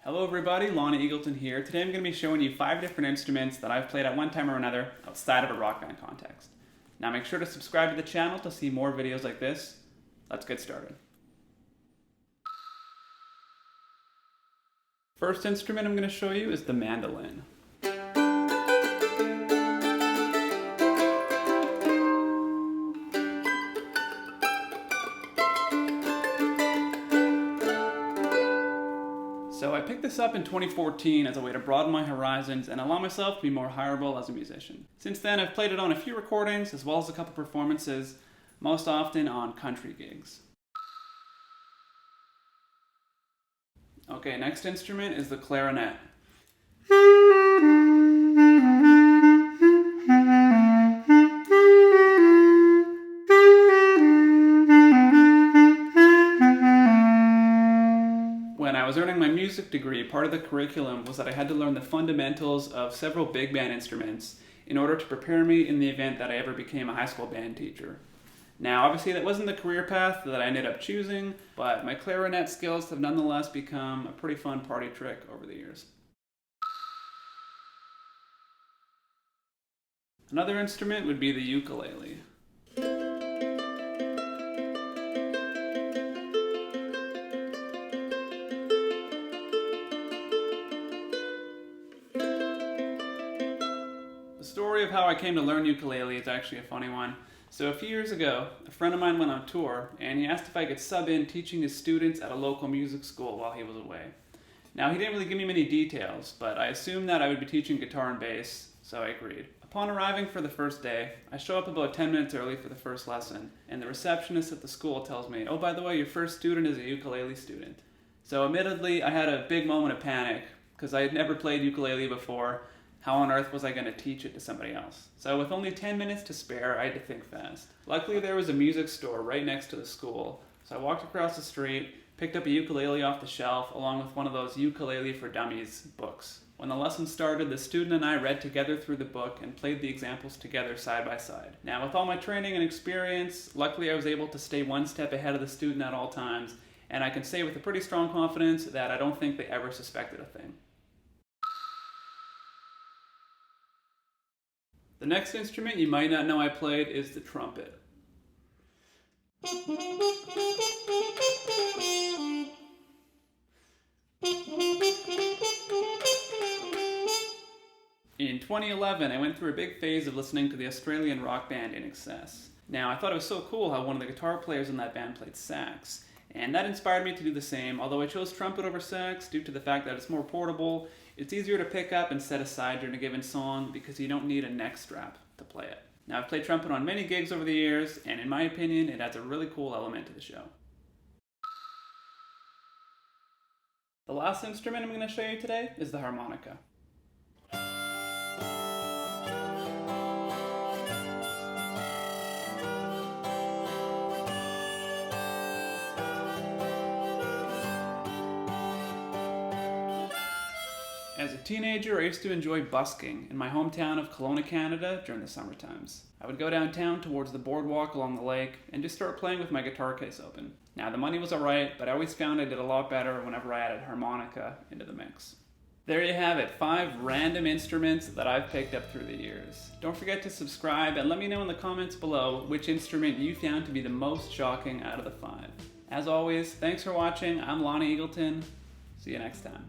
Hello everybody, Lonnie Eagleton here. Today I'm going to be showing you 5 different instruments that I've played at one time or another outside of a rock band context. Now make sure to subscribe to the channel to see more videos like this. Let's get started. First instrument I'm going to show you is the mandolin. So I picked this up in 2014 as a way to broaden my horizons and allow myself to be more hireable as a musician. Since then, I've played it on a few recordings as well as a couple performances, most often on country gigs. Okay, next instrument is the clarinet. When I was earning my music degree, part of the curriculum was that I had to learn the fundamentals of several big band instruments in order to prepare me in the event that I ever became a high school band teacher. Now, obviously that wasn't the career path that I ended up choosing, but my clarinet skills have nonetheless become a pretty fun party trick over the years. Another instrument would be the ukulele. The story of how I came to learn ukulele is actually a funny one. So a few years ago, a friend of mine went on tour and he asked if I could sub in teaching his students at a local music school while he was away. Now he didn't really give me many details, but I assumed that I would be teaching guitar and bass, so I agreed. Upon arriving for the first day, I show up about 10 minutes early for the first lesson, and the receptionist at the school tells me, "Oh, by the way, your first student is a ukulele student." So admittedly, I had a big moment of panic, because I had never played ukulele before. How on earth was I going to teach it to somebody else? So with only 10 minutes to spare, I had to think fast. Luckily there was a music store right next to the school, so I walked across the street, picked up a ukulele off the shelf, along with one of those Ukulele for Dummies books. When the lesson started, the student and I read together through the book and played the examples together side by side. Now with all my training and experience, luckily I was able to stay one step ahead of the student at all times, and I can say with a pretty strong confidence that I don't think they ever suspected a thing. The next instrument you might not know I played is the trumpet. In 2011, I went through a big phase of listening to the Australian rock band INXS. Now, I thought it was so cool how one of the guitar players in that band played sax, and that inspired me to do the same, although I chose trumpet over sax due to the fact that it's more portable, it's easier to pick up and set aside during a given song because you don't need a neck strap to play it. Now, I've played trumpet on many gigs over the years, and in my opinion, it adds a really cool element to the show. The last instrument I'm going to show you today is the harmonica. As a teenager, I used to enjoy busking in my hometown of Kelowna, Canada during the summer times. I would go downtown towards the boardwalk along the lake and just start playing with my guitar case open. Now the money was alright, but I always found I did a lot better whenever I added harmonica into the mix. There you have it, 5 random instruments that I've picked up through the years. Don't forget to subscribe and let me know in the comments below which instrument you found to be the most shocking out of the 5. As always, thanks for watching. I'm Lonnie Eagleton. See you next time.